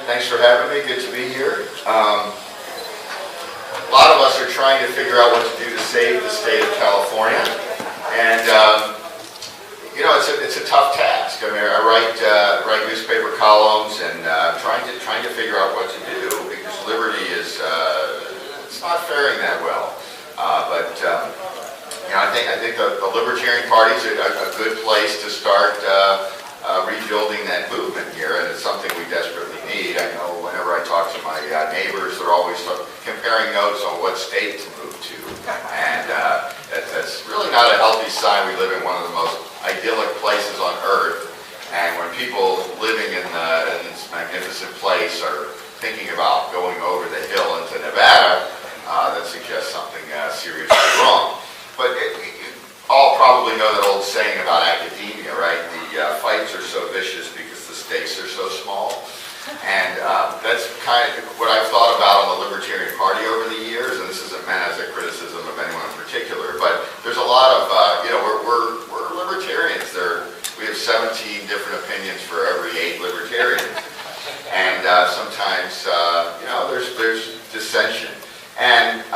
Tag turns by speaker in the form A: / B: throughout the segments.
A: Thanks for having me. Good to be here. A lot of us are trying to figure out what to do to save the state of California, and you know, it's a tough task. I mean, I write newspaper columns and trying to figure out what to do because liberty is it's not faring that well. But you know, I think the Libertarian Party is a good place to start rebuilding that movement here, and it's something we desperately need. I know whenever I talk to my neighbors, they're always comparing notes on what state to move to, and that's really not a healthy sign. We live in one of the most idyllic places on earth, and when people living in this magnificent place are thinking about going over the hill into Nevada, that suggests something seriously wrong. But you all probably know that old saying about academia, right? The fights are so vicious because the stakes are so small. And that's kind of what I've thought about on the Libertarian Party over the years, and this isn't meant as a criticism of anyone in particular, but there's a lot of, you know, we're libertarians. We have 17 different opinions for every 8 libertarians. And sometimes, you know, there's dissension. And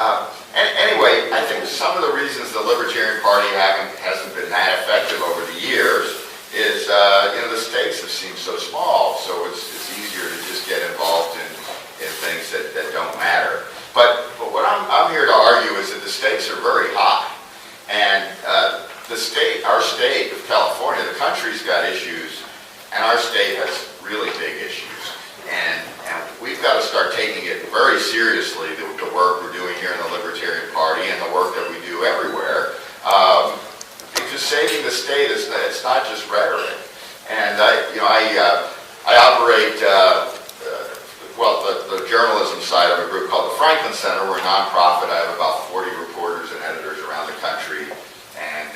A: anyway, I think some of the reasons the Libertarian Party hasn't been that effective over the years is, you know, the stakes have seemed so small, so it's easier to just get involved in things that don't matter. But what I'm here to argue is that the stakes are very high, and our state of California, the country's got issues, and our state has really big issues, and we've got to start taking it very seriously, the work we're doing here in the Libertarian Party and the work that we do everywhere. Because saving the state it's not just rhetoric. And I operate the journalism side of a group called the Franklin Center. We're a nonprofit. I have about 40 reporters and editors around the country, and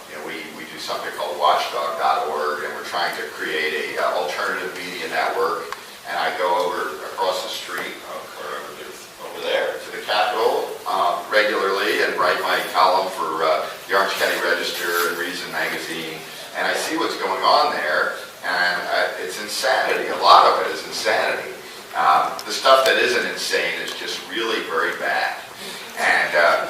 A: you know, we do something called Watchdog.org, and we're trying to create a alternative media network. And I go across the street, over there, to the Capitol regularly and write my column for the Orange County Register and Reason Magazine. And I see what's going on there, and it's insanity. A lot of it is insanity. The stuff that isn't insane is just really very bad. And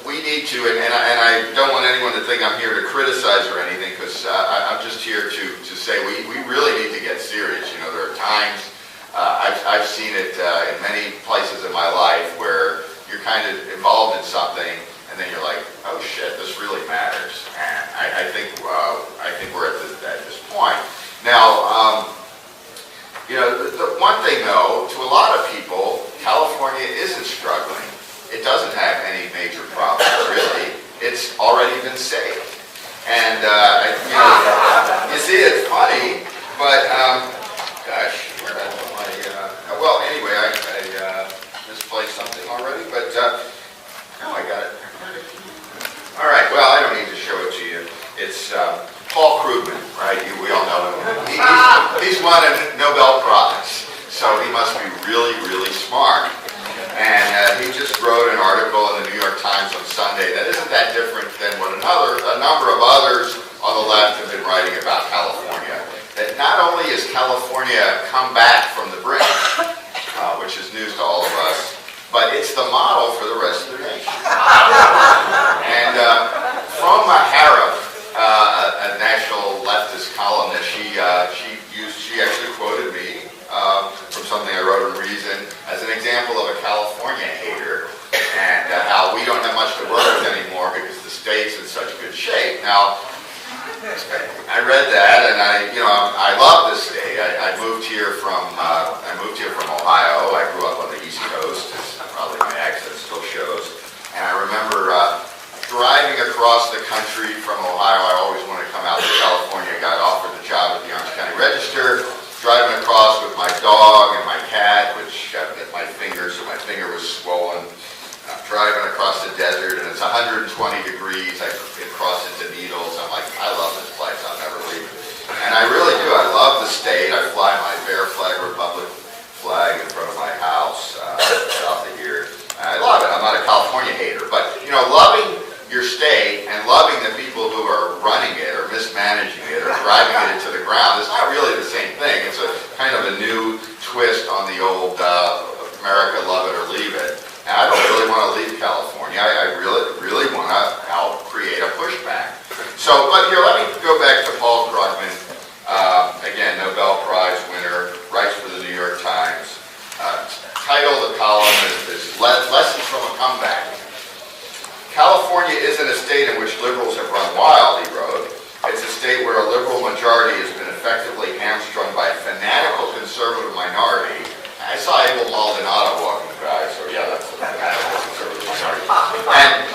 A: we need to, and I don't want anyone to think I'm here to criticize or anything, because I'm just here to say we really need to get serious. You know, there are times, I've seen it in many places in my life where you're kind of involved in something, and then you're like, oh shit, this really matters. And I think we're at this point. Now, you know, the one thing though, to a lot of people, California isn't struggling. It doesn't have any major problems, really. It's already been saved. And, you know, you see, it's funny, but, gosh, where did I put my, well, anyway, I misplaced something already, but, no, I got it. All right, well, I don't need to show it to you. It's Paul Krugman, right? We all know him. He's won a Nobel Prize, so he must be really, really smart. And he just wrote an article in the New York Times on Sunday that isn't that different than what a number of others on the left have been writing about California. That not only has California come back from the brink, which is news to all of us, but it's the model for the rest of the nation. And from Harrop, a national leftist columnist, she actually quoted me from something I wrote in Reason as an example of a California hater, and how we don't have much to work with anymore because the state's in such good shape. Now, I read that, and I love this state. I moved here from Ohio. I grew up on the East Coast, as probably my accent still shows. And I remember driving across the country from Ohio. I always wanted to come out to California. Got offered the job at the Orange County Register. Driving across with my dog and my cat, which got hit my finger, so my finger was swollen. I'm driving across the desert, and it's 120 degrees. I get crossed into Needles. I'm like, I love this place. I'll never leave it. And I really do. I love the state. I fly my Bear Flag Republic flag in front of my house south of here. I love it. I'm not a California hater, but you know, loving your state and loving the people who are running it or mismanaging it or driving it into the ground is not really the same thing. It's a kind of So, but here, let me go back to Paul Krugman. Again, Nobel Prize winner, writes for the New York Times. Title of the column is Lessons from a Comeback. California isn't a state in which liberals have run wild, he wrote. It's a state where a liberal majority has been effectively hamstrung by a fanatical conservative minority. I saw Abel Maldonado walking by, so yeah, that's a fanatical conservative minority. And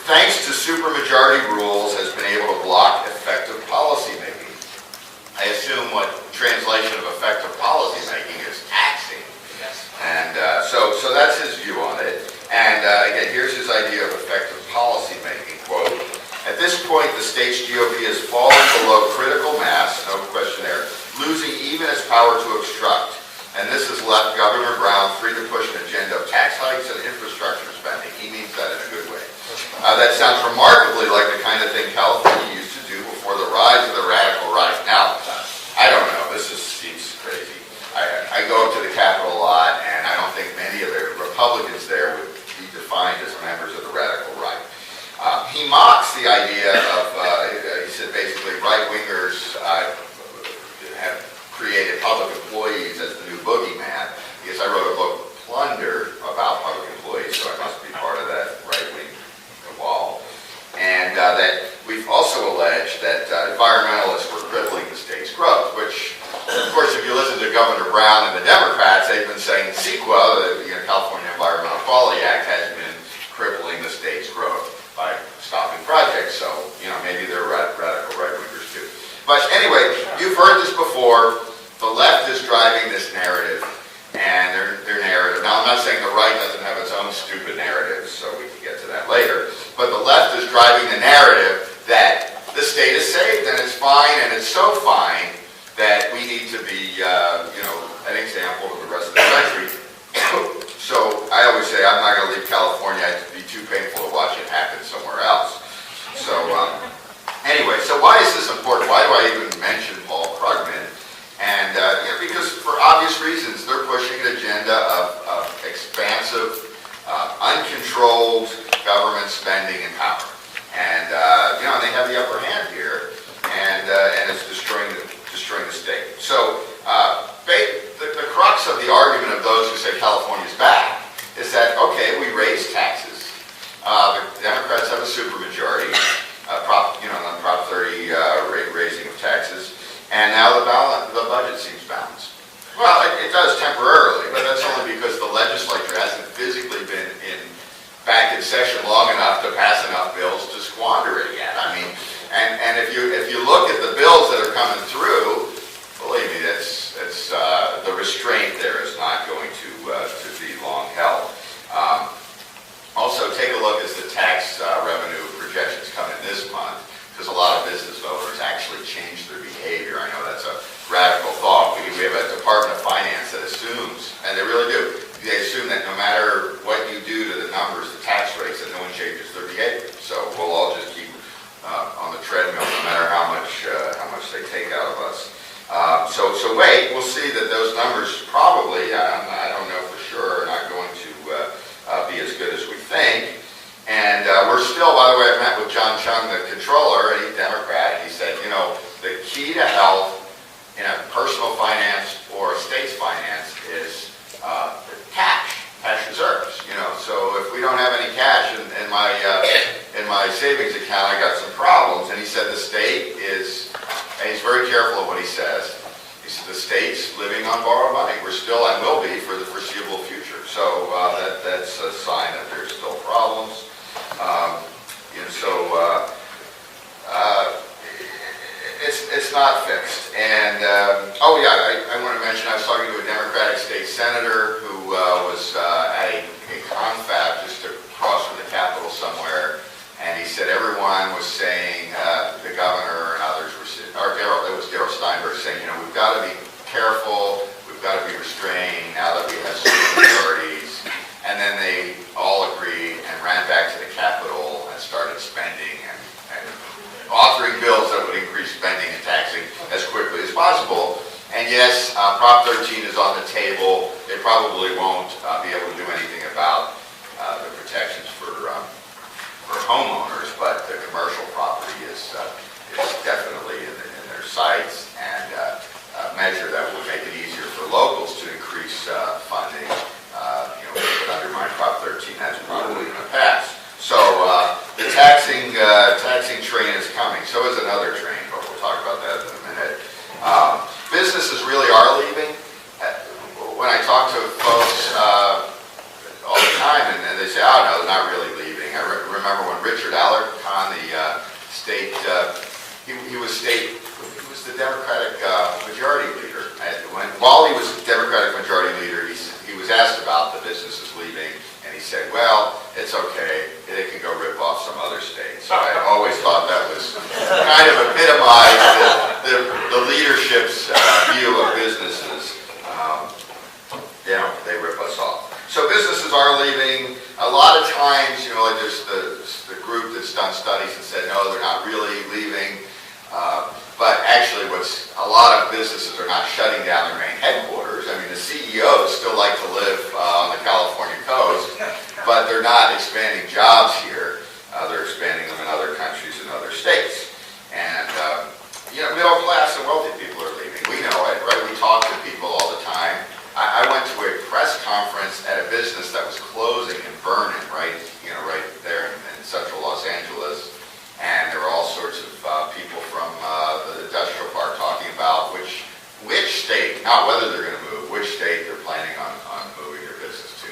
A: thanks to supermajority rules, has been able to block effective policy making. I assume what translation of effective policy making is taxing. Yes. And so that's his view on it. And again, here's his idea of effective policy making. Quote, at this point, the state's GOP has fallen below critical mass, no question there, losing even its power to obstruct. And this has left Governor Brown free to push an agenda of tax hikes and infrastructure spending. He means that in a good way. That sounds remarkably like the kind of thing California used to do before the rise of the radical right. Now, I don't know. This seems crazy. I go up to the Capitol a lot, and I don't think many of the Republicans there would be defined as members of the radical right. He mocks the idea of, he said basically right-wingers have created public employees as the new boogeyman. Because I wrote a book, Plunder, about public employees, so I must be part of that right-wing wall. And that we've also alleged that environmentalists were crippling the state's growth, which, of course, if you listen to Governor Brown and the Democrats, they've been saying CEQA, the California Environmental Quality Act, has been crippling the state's growth by stopping projects. So, maybe they're radical right-wingers too. But anyway, you've heard this before. The left is driving this narrative, and their narrative. Now, I'm not saying the right doesn't have its own stupid narratives, so we can get to that later. But the left is driving the narrative that the state is saved and it's fine, and it's so fine that we need to be, an example to the rest of the country. So I always say I'm not going to leave California. It'd be too painful to watch it happen somewhere else. So anyway, so why is this important? Why do I even mention Paul Krugman? And because for obvious reasons, they're pushing an agenda of expansive, uncontrolled government spending and power. And they have the upper hand here, and it's destroying the state. So the crux of the argument of those who say California's back is that, okay, we raise taxes. The Democrats have a supermajority, on Prop 30 raising of taxes, and now the budget seems balanced. Well, it does temporarily, but that's only because the legislature hasn't physically been back in session long enough to pass enough bills to squander it yet. I mean, and if you look at the bills that are coming through, believe me, the restraint there is not going to be long held. Also, take a look as the tax revenue projections come in this month, because a lot of business voters actually change their behavior. I know that's a radical thought. We have a Department of Finance that assumes, and they really do, they assume that no matter what you do to the numbers, the tax rates, that no one changes their behavior. So we'll all just keep on the treadmill no matter how much they take out of us. So wait, we'll see that those numbers probably, I don't know for sure, are not going to be as good as we think. And we're still, by the way, I met with John Chung, the controller, and he's a Democrat. He said, the key to health in a personal finance or a state's finance is cash reserves. So if we don't have any cash in my savings account, I got some problems. And he said the state is, and he's very careful of what he says. He said the state's living on borrowed money. We're still, and will be for the foreseeable future. So that's a sign that there's still problems. It's not fixed. And I want to mention I was talking to a Democratic state senator who was at a confab just across from the Capitol somewhere, and he said everyone was saying, the governor and others were saying, it was Darrell Steinberg saying, we've got to be careful, we've got to be restrained now that we have supermajorities. And then they all agreed and ran back to the Capitol and started spending and authoring bills that would increase spending and taxing as quickly as possible. And yes, Prop 13 is on the table. They probably won't be able to do anything about the protections for homeowners, but the commercial property is train is coming. So is another train, but we'll talk about that in a minute. Businesses really are leaving. When I talk to folks all the time, and they say, oh, no, they're not really leaving. I remember when Richard Alarcon, the state, he was the Democratic majority leader. While he was Democratic majority leader, he was asked about the businesses leaving, and he said, well, it's okay, they can go rip off some other states. So I always thought that was kind of epitomized the leadership's view of businesses. They rip us off. So businesses are leaving. A lot of times, like there's the group that's done studies and said, no, they're not really leaving. But actually, a lot of businesses are not shutting down their main headquarters. I mean, the CEOs still like to live on the California coast, but they're not expanding jobs here. They're expanding them in other countries and other states. And, middle class and wealthy people are leaving. We know it, right? We talk to people all the time. I went to a press conference at a business that was closing in Vernon, right there in central Los Angeles. And there were all sorts of people from the industrial park talking about which state, not whether they're going to move, which state they're planning on moving their business to.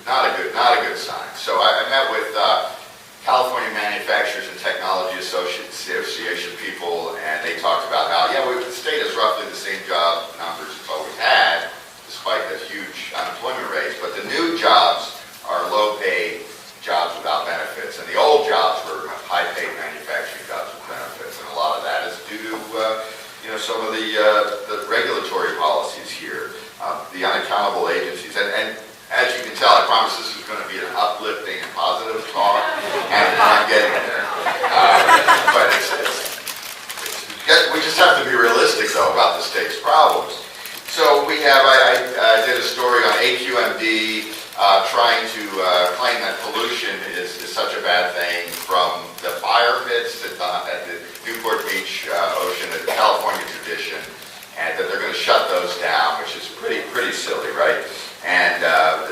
A: Not a good sign. So I met with California Manufacturers and Technology Association people, and they talked about how, the state has roughly the same job numbers it's always had, despite the huge unemployment rates, but the new jobs are low-paid jobs without benefits, and the old jobs were high-paid manufacturing jobs with benefits, and a lot of that is due to some of the regulatory policies here, the unaccountable agencies, and as you can tell, I promise this is going to be an uplifting and positive talk, and I'm getting there. But we just have to be realistic, though, about the state's problems. So we have, I did a story on AQMD trying to claim that pollution is such a bad thing, from the fire pits at the Newport Beach Ocean, the California tradition, and that they're going to shut those down, which is pretty silly, right? And a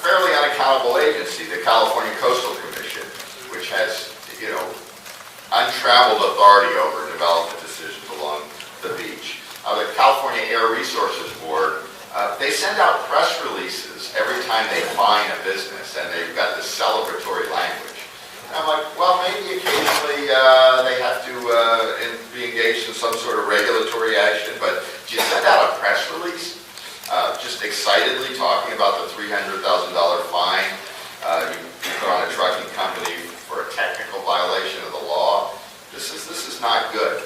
A: fairly unaccountable agency, the California Coastal Commission, which has, untraveled authority over development decisions along the beach. The California Air Resources Board, they send out press releases every time they fine a business, and they've got this celebratory language. And I'm like, well, maybe occasionally they have to be engaged in some sort of regulatory action, but do you send out a press release just excitedly talking about the $300,000 fine you put on a trucking company for a technical violation of the law? This is not good.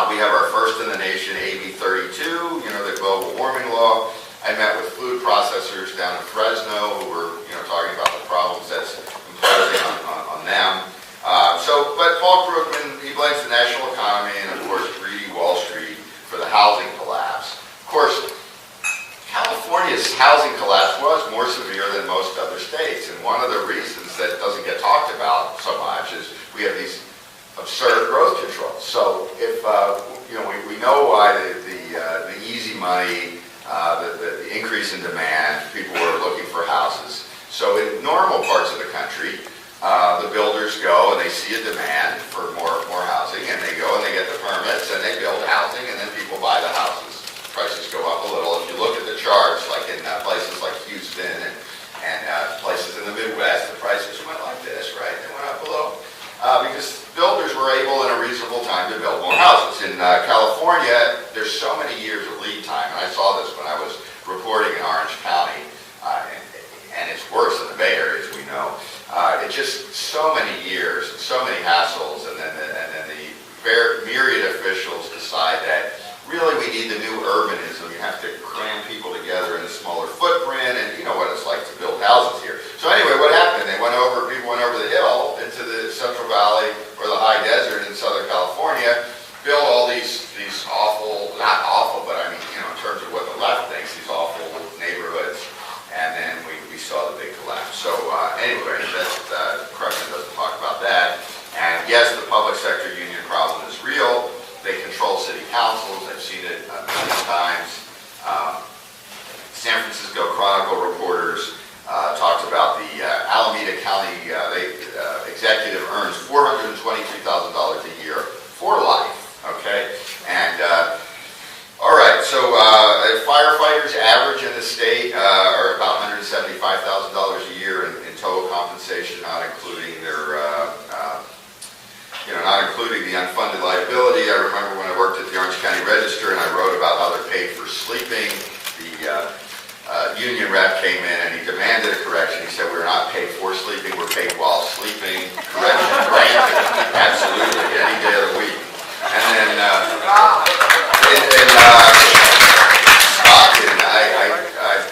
A: We have our first in the nation AB 32, the global warming law. I met with food processors down in Fresno who were, talking about the problems that's imposing on them. But Paul Krugman, he blames the national economy and, of course, greedy Wall Street for the housing collapse. Of course, California's housing collapse was more severe than most other states, and one of the reasons that doesn't get talked about so much is we have these absurd growth controls. So if we know why the easy money, the increase in demand, people were looking for houses. So in normal parts of the country, the builders go and they see a demand for more housing, and they go and they get the permits and they build housing, and then people buy the houses. Prices go up a little. If you look at the charts, like in places like Houston and places in the Midwest, the prices went like this, right? They went up below. Because builders were able in a reasonable time to build more houses. In California, there's so many years of lead time, and I saw this when I was reporting in Orange County, and it's worse in the Bay Area, as we know. It's just so many years, and so many hassles, and then the myriad officials decide that really we need the new urbanism. You have to cram people together in a smaller footprint, and you know what it's like to build houses here. So anyway, what happened? People went over the hill into the Central Valley or the high desert in Southern California, built all these awful, not awful, but I mean, in terms of what the left thinks, these awful neighborhoods, and then we saw the big collapse. So anyway, Krugman doesn't talk about that. And yes, the including the unfunded liability. I remember when I worked at the Orange County Register and I wrote about how they're paid for sleeping. The union rep came in and he demanded a correction. He said, we're not paid for sleeping, we're paid while sleeping. Correction granted. Absolutely, any day of the week. And then in Stockton, I've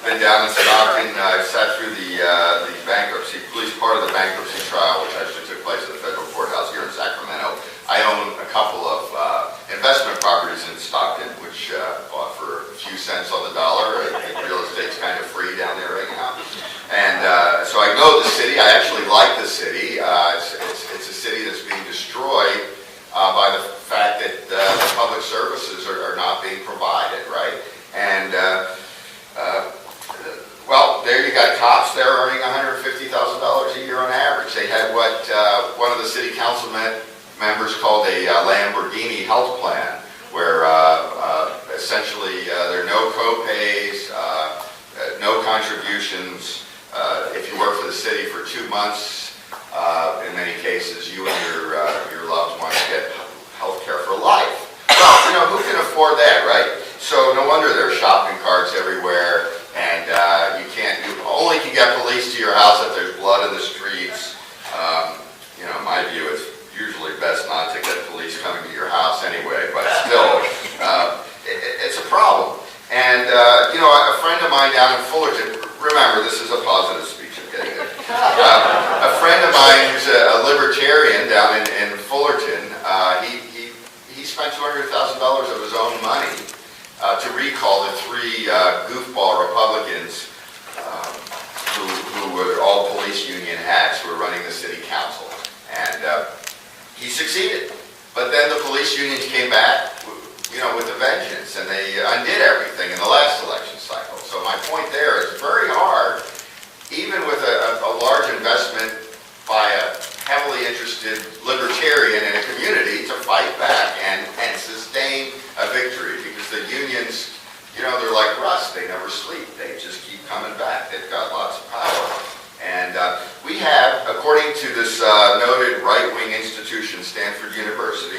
A: been down in Stockton. I sat through the bankruptcy, at least part of the bankruptcy trial, which actually took place at the federal courthouse here in Sacramento. I own a couple of investment properties in Stockton, which bought for a few cents on the dollar. I think real estate's kind of free down there right now. And so I know the city. I actually like the city. It's a city that's being destroyed by the fact that the public services are not being provided, right? And well, there you got cops there earning $150,000 a year on average. They had what one of the city council members called a Lamborghini health plan, where essentially there are no co-pays, no contributions. If you work for the city for 2 months, in many cases, you and your loved ones get health care for life. Well, who can afford that, right? So no wonder there are shopping carts everywhere, and you only can get police to your house if there's blood in the streets. In my view, it's usually best not to get police coming to your house anyway, but still, it's a problem. And, a friend of mine down in Fullerton, remember, this is a positive speech, I'm getting it. A friend of mine who's a libertarian down in Fullerton, he spent $200,000 of his own money to recall the 3 goofball Republicans who were all police union hacks who were running the city council. And he succeeded. But then the police unions came back, with a vengeance, and they undid everything in the last election cycle. So my point there is very hard, even with a large investment by a heavily interested libertarian in a community, to fight back and sustain a victory, because the unions, they're like rust, they never sleep, they just keep coming back, they've got lots of power. And we have, according to this noted right-wing institution, Stanford University,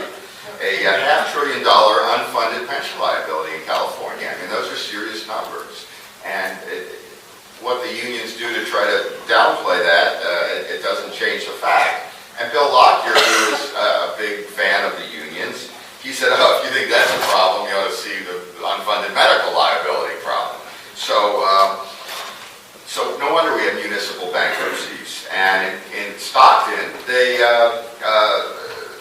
A: a $500 billion unfunded pension liability in California. I mean, those are serious numbers. And what the unions do to try to downplay that, it doesn't change the fact. And Bill Lockyer, who is a big fan of the unions, he said, if you think that's a problem, you ought to see the unfunded medical liability problem. So no wonder we have municipal bankruptcies. And in Stockton, they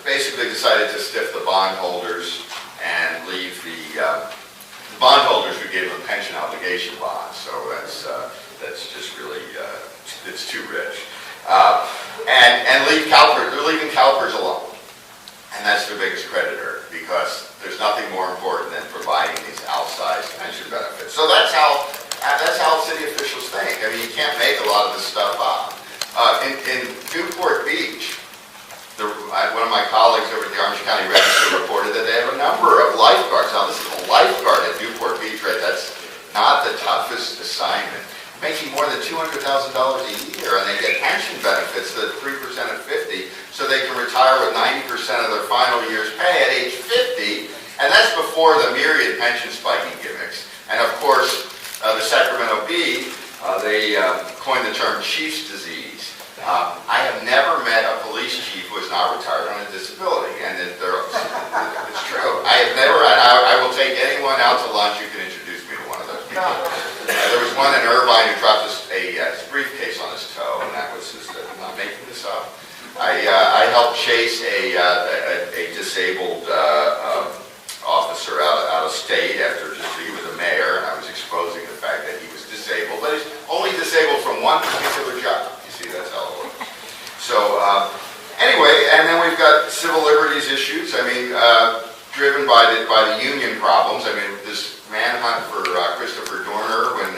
A: basically decided to stiff the bondholders and leave the bondholders who gave them pension obligation bonds. So that's just really, it's too rich. And leave CalPERS, they're leaving CalPERS alone. And that's their biggest creditor, because there's nothing more important than providing these outsized pension benefits. So that's how city officials think. I mean, you can't make a lot of this stuff up. In Newport Beach, one of my colleagues over at the Orange County Register reported that they have a number of lifeguards. Now, this is a lifeguard at Newport Beach, right? That's not the toughest assignment. Making more than $200,000 a year, and they get pension benefits, the 3% at 50, so they can retire with 90% of their final year's pay at age 50, and that's before the myriad pension spiking gimmicks. And of course, the Sacramento Bee, they coined the term chief's disease. I have never met a police chief who is not retired on a disability, and it's true. I have never, and I will take anyone out to lunch who can introduce me to one of those people. There was one in Irvine who dropped a briefcase on his toe, and that was just, I'm not making this up. I helped chase a disabled officer out of state after he was a mayor, and I was exposing the fact that he was disabled, but he's only disabled from one particular job. You see, that's how it works. So anyway, and then we've got civil liberties issues. I mean, driven by the union problems. I mean, this manhunt for Christopher Dorner, when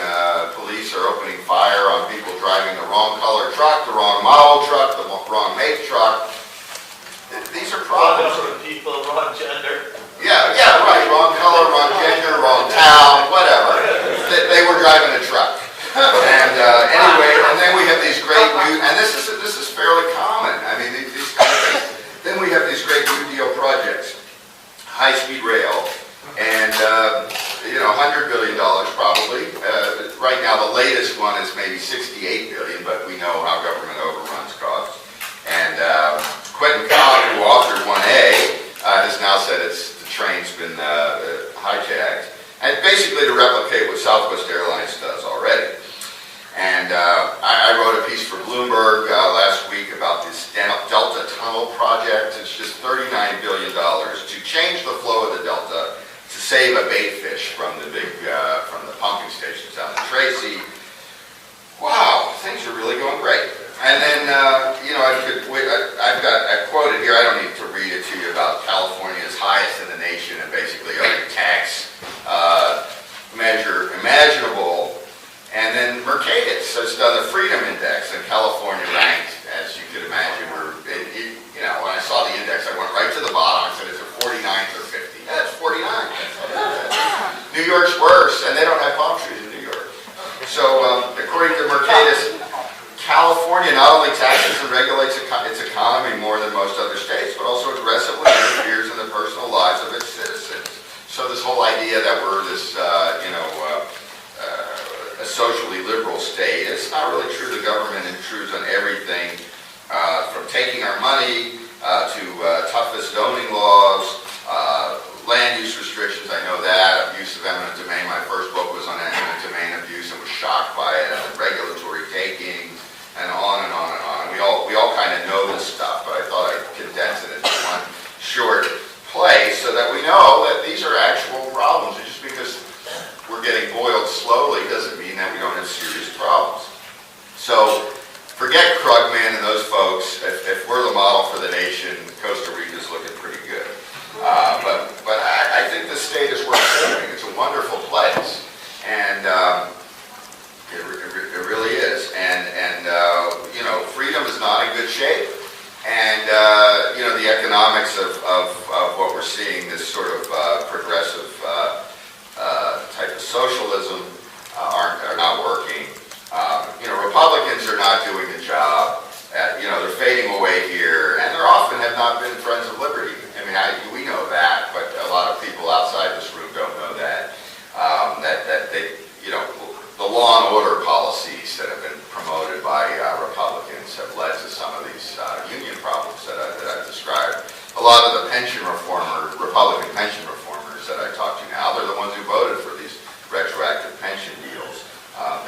A: police are opening fire on people driving the wrong color truck, the wrong model truck, the wrong make truck. These are problems.
B: Wrong people, wrong gender.
A: Yeah, right. Wrong color, wrong gender, wrong town, whatever. They were driving a truck. And anyway, and then we have these great new, and this is fairly common. I mean, these kind of things. Then we have these great project. It's just $39 billion to change the flow of the Delta to save a bait fish from the pumping stations out in Tracy. Wow, things are really going great. And then, you know, I've got a quoted here, I don't need to read it to you, about California's highest in the nation and basically every tax measure imaginable. And then Mercatus has done the Freedom Index, and California ranked, as you could imagine, you know, when I saw the index, I went right to the bottom and said, is it 49th or 50? Yeah, it's 49. New York's worse, and they don't have palm trees in New York. So, according to Mercatus, California not only taxes and regulates its economy more than most other states, but also aggressively interferes in the personal lives of its citizens. So this whole idea that we're this, you know, a socially liberal state, it's not really true. The government intrudes on everything, from taking our money to toughest zoning laws, land use restrictions, I know that, abuse of eminent domain. My first book was on eminent domain abuse and was shocked by it, and regulatory taking, and on and on and on. We all kind of know this stuff, but I thought I'd condense it into one short place so that we know that these are actual problems. And just because we're getting boiled slowly doesn't mean that we don't have serious problems. So forget Krugman and those folks. If we're the model for the nation, Costa Rica's looking pretty good. But I think the state is worth saving. It's a wonderful place, and it really is. And you know, freedom is not in good shape. And you know, the economics of what we're seeing, this sort of progressive type of socialism, are not working. You know, Republicans are not doing the job. You know, they're fading away here, and they often have not been friends of liberty. I mean, we know that, but a lot of people outside this room don't know that. That they, you know, the law and order policies that have been promoted by Republicans have led to some of these union problems that I've described. A lot of the Republican pension reformers that I talk to now, they're the ones who voted for these retroactive pension deals.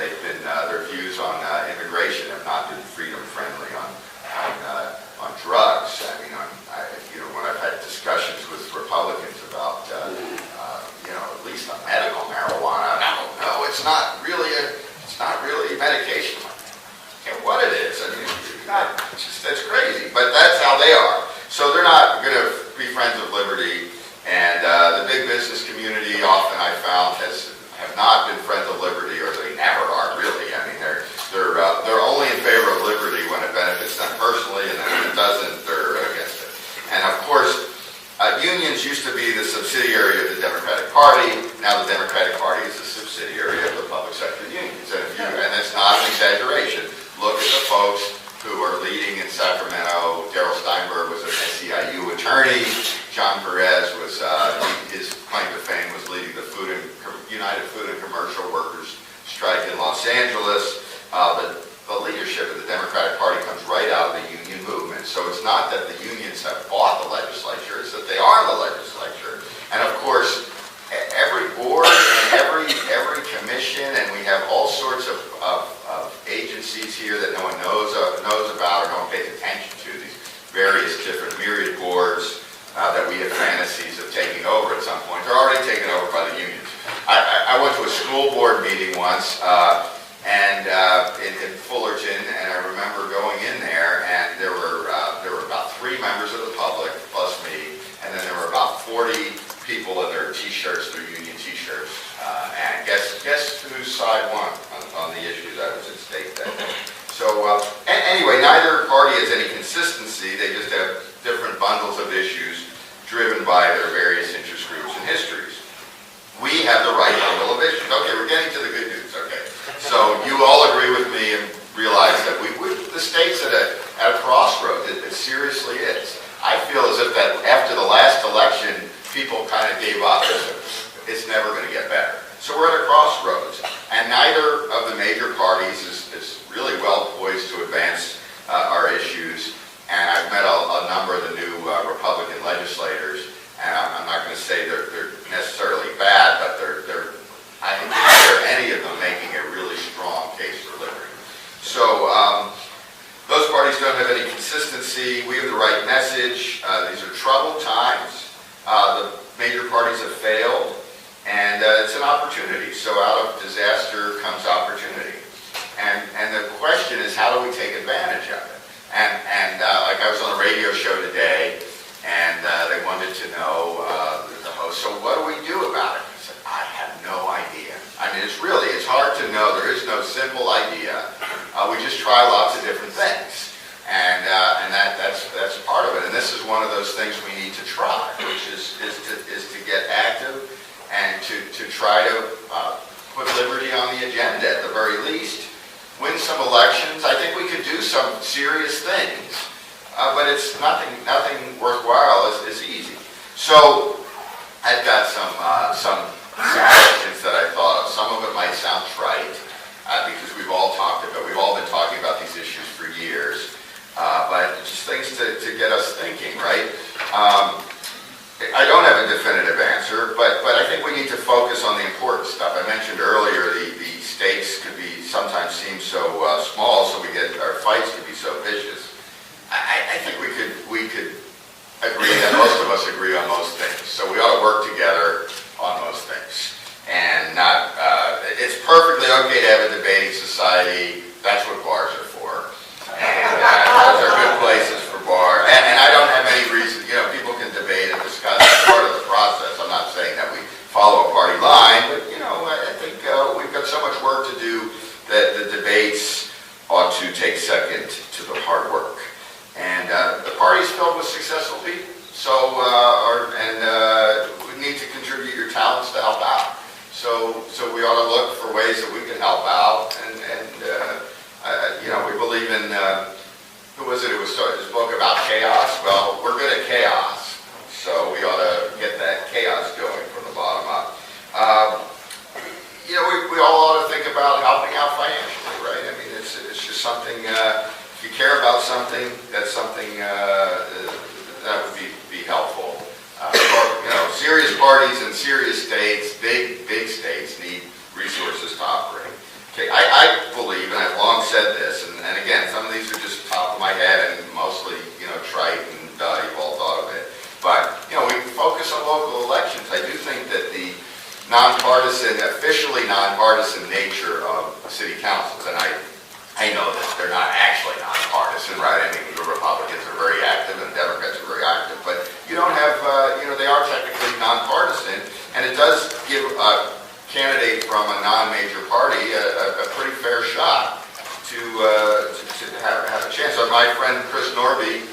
A: They've been, their views on immigration have not been freedom friendly on drugs. I mean, you know, when I've had discussions with Republicans about, you know, at least on medical marijuana, no, it's not really medication. And what it is, I mean, it's crazy, but that's how they are. So they're not going to be friends of liberty, and the big business community often I found have not been friends of liberty, or they never are really. I mean, they're only in favor of liberty when it benefits them personally, and then when it doesn't, they're against it. And of course, unions used to be the subsidiary of the Democratic Party. Now the Democratic Party is the subsidiary of the public sector unions, and it's not an exaggeration. Look at the folks who are leading in Sacramento. Darrell Steinberg was an SEIU attorney. John Perez was, his claim to fame was leading the United Food and Commercial Workers strike in Los Angeles. The leadership of the Democratic Party comes right out of the union movement. So it's not that the unions have bought the legislature, it's that they are the legislature. And of course, every board and every commission, and we have all sorts of agencies here that no one knows about or no one pays attention to, these various different myriad boards that we have fantasies of taking over at some point. They're already taken over by the unions. I went to a school board meeting once in Fullerton, and I remember going in there, and there were about 3 members of the public plus me, and then there were about 40 people in their T-shirts, their union T-shirts. And guess whose side won on the issues that was at stake that day. So anyway, neither party has any consistency. They just have different bundles of issues driven by their various interest groups and histories. We have the right bundle of issues. Okay, we're getting to the good news. Okay, so you all agree with me and realize that the state's at a crossroads. It seriously is. I feel as if that after the last election, people kind of gave up. It's never going to get better. So we're at a crossroads, and neither of the major parties is really well poised to advance our issues. And I've met a number of the new Republican legislators, and I'm not going to say they're necessarily bad, but I don't consider any of them making a really strong case for liberty. So those parties don't have any consistency. We have the right message. parties have failed, and it's an opportunity. So out of disaster comes opportunity. And the question is, how do we take advantage of it? And like I was on a radio show today, and they wanted to know, the host, so what do we do about it? I said, I have no idea. I mean, it's hard to know. There is no simple idea. We just try lots of different things. And that's part of it. And this is one of those things we need to try, which is to get active and to try to put liberty on the agenda at the very least. Win some elections. I think we could do some serious things, but it's nothing worthwhile is easy. So I've got some suggestions that I thought of. Some of it might sound trite because we've all been talking about these issues for years, but just things to get us thinking, right? I don't have a definitive answer, but I think we need to focus on the important stuff. I mentioned earlier the stakes could sometimes seem so small, so our fights could be so vicious. I think we could agree that most of us agree on most things, so we ought to work together on most things. And it's perfectly okay to have a debating society. That's what bars are for. And those are good places for bar. And I don't have any reason, people can debate and discuss. It's part of the process. I'm not saying that we follow a party line, but, I think we've got so much work to do that the debates ought to take second to the hard work. And the party's filled with successful people. So, we need to contribute your talents to help out. So we ought to look for ways that we can help out. And we believe in, who was it who spoke about chaos? Well, we're good at chaos. So we ought to get that chaos going from the bottom up. We all ought to think about helping out financially, right? I mean, it's just something, if you care about something, that's something that would be helpful. Serious parties and serious states, big states, need resources to operate. Okay, I believe, and I've long said this, and again, some of these are just top of my head and mostly, trite and you've all thought of it. But, we focus on local elections. I do think that the officially nonpartisan nature of city councils, and I know that they're not actually nonpartisan, right? I mean, the Republicans are very active and the Democrats are very active, but you don't have, they are technically nonpartisan, and it does give a candidate from a non-major party a pretty fair shot to have a chance. So my friend Chris Norby,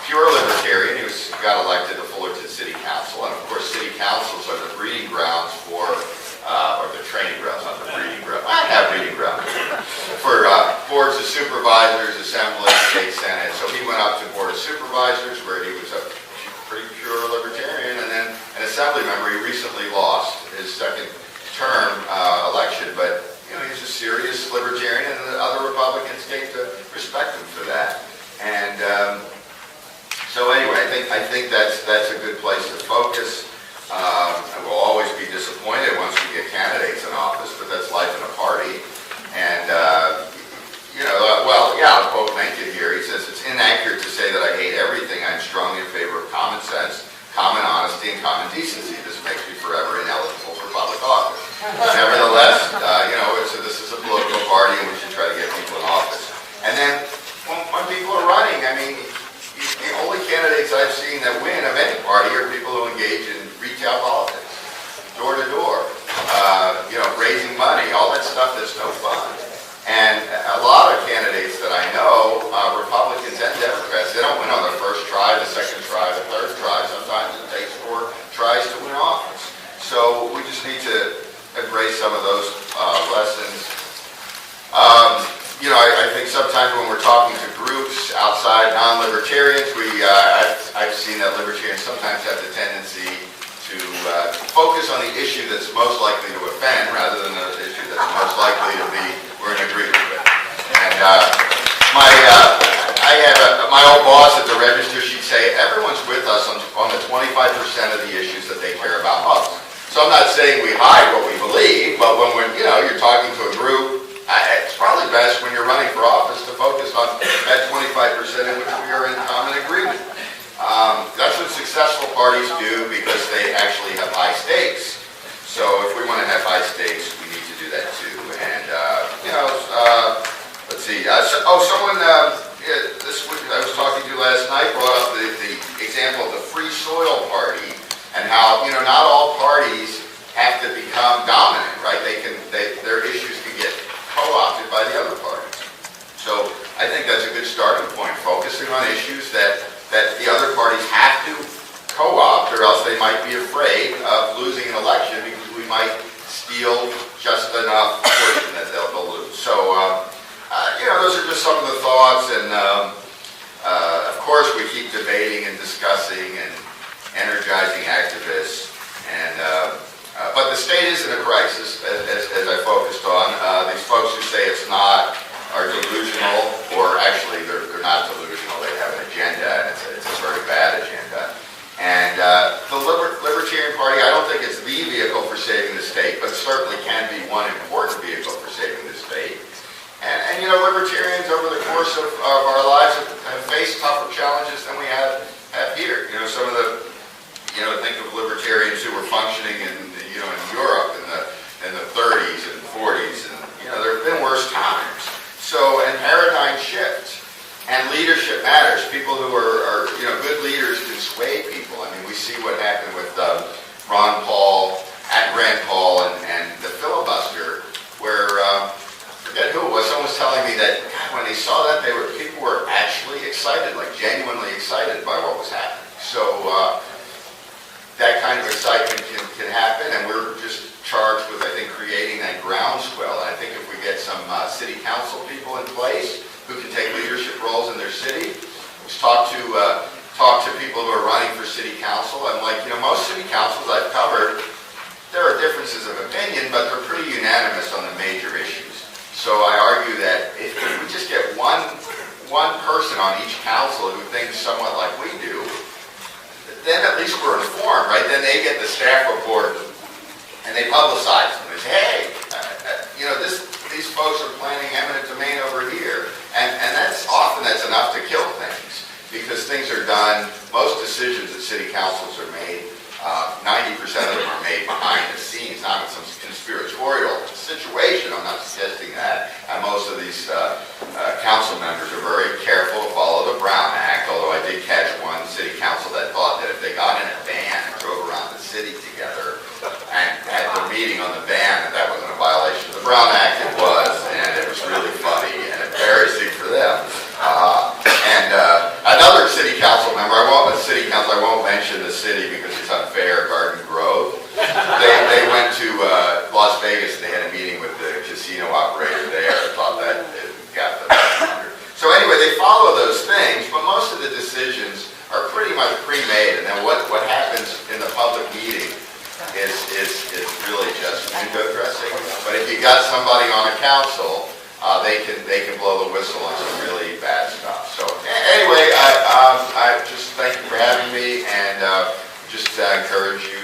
A: pure Libertarian, who got elected to Fullerton City Council, and of course city councils are the breeding grounds for, or the training grounds, not the breeding grounds. I have breeding grounds for boards of supervisors, assembly, state senate. So he went up to board of supervisors where he was a pretty pure Libertarian, and then an assembly member. He recently lost his second term election, but he's a serious Libertarian, and the other Republicans came to respect him for that. And so anyway, I think that's a good place to focus. I will always be disappointed once we get candidates in office, but that's life in a party. And I'll quote Mencken here. He says, "It's inaccurate to say that I hate everything. I'm strongly in favor of common sense, common honesty, and common decency. This makes me forever ineligible for public office." Nevertheless, so this is a political party, and we should try to get people in office. And then when people are running, I mean, the only candidates I've seen that win of any party are people who engage in retail politics, door to door, raising money, all that stuff that's no fun. And a lot of candidates that I know, Republicans and Democrats, they don't win on the first try, the second try, the third try. Sometimes it takes 4 tries to win office. So we just need to embrace some of those lessons. I think sometimes when we're talking to groups outside non-libertarians, I've seen that libertarians sometimes have the tendency to focus on the issue that's most likely to offend rather than the issue that's most likely to be we're in agreement with. And my old boss at the register, she'd say, everyone's with us on the 25% of the issues that they care about most. So I'm not saying we hide what we believe, but when you're talking to a group, it's probably best when you're running for office to focus on that 25% in which we are in common agreement. That's what successful parties do because they actually have high identify states, we need to do that too. And, let's see. Someone, this week I was talking to last night brought up the example of the Free Soil Party and how, not all parties have to become dominant, right? Their issues can get co-opted by the other parties. So I think that's a good starting point, focusing on issues that the other parties have to co-opt, or else they might be afraid of losing an election because we might steal just enough portion that they'll lose. So, those are just some of the thoughts, and of course we keep debating and discussing and energizing activists, and but the state is in a crisis, as I focused on. These folks who say it's not are delusional, or actually they're not delusional, they have an agenda, and it's a very bad agenda. And the Libertarian Party, I don't think it's the vehicle for saving the state, but certainly can be one important vehicle for saving the state. And Libertarians over the course of our lives have faced tougher challenges than we have here. Some of the, think of Libertarians who were functioning in Europe in the 30s and 40s, and there have been worse times. So, and paradigm shifts, and leadership matters. People who are good leaders can sway people. I mean, we see what happened with Rand Paul and the filibuster, where I forget who it was. Someone was telling me that when they saw that, people were actually excited, like genuinely excited by what was happening. So that kind of excitement can happen, and we're just charged with, I think, creating that groundswell. And I think if we get some city council people in place who can take leadership roles in their city, just talk to people who are running for city council. I'm like, most city councils I've covered, there are differences of opinion, but they're pretty unanimous on the major issues. So I argue that if we just get one person on each council who thinks somewhat like we do, then at least we're informed, right? Then they get the staff report and they publicize them. They say, hey, these folks are planning eminent domain over here. And that's enough to kill things, because things are done, most decisions at city councils are made, 90% of them are made behind the scenes, not in some conspiratorial situation. I'm not suggesting that. And most of these council members are very careful to follow the Brown Act, although I did catch one city council that thought that if they got in a van and drove around the city together and had their meeting on the van, that wasn't a violation of the Brown Act. It was, and it was really funny and embarrassing for them. Another city council member, I won't mention the city because it's unfair, Garden Grove. They went to Las Vegas and they had a meeting with the casino operator there. I thought that it got them under. So anyway, they follow those things, but most of the decisions are pretty much pre-made, and then what happens in the public meeting is really just window dressing. But if you got somebody on a council, they can blow the whistle on some really bad stuff. So anyway, I just thank you for having me, and just encourage you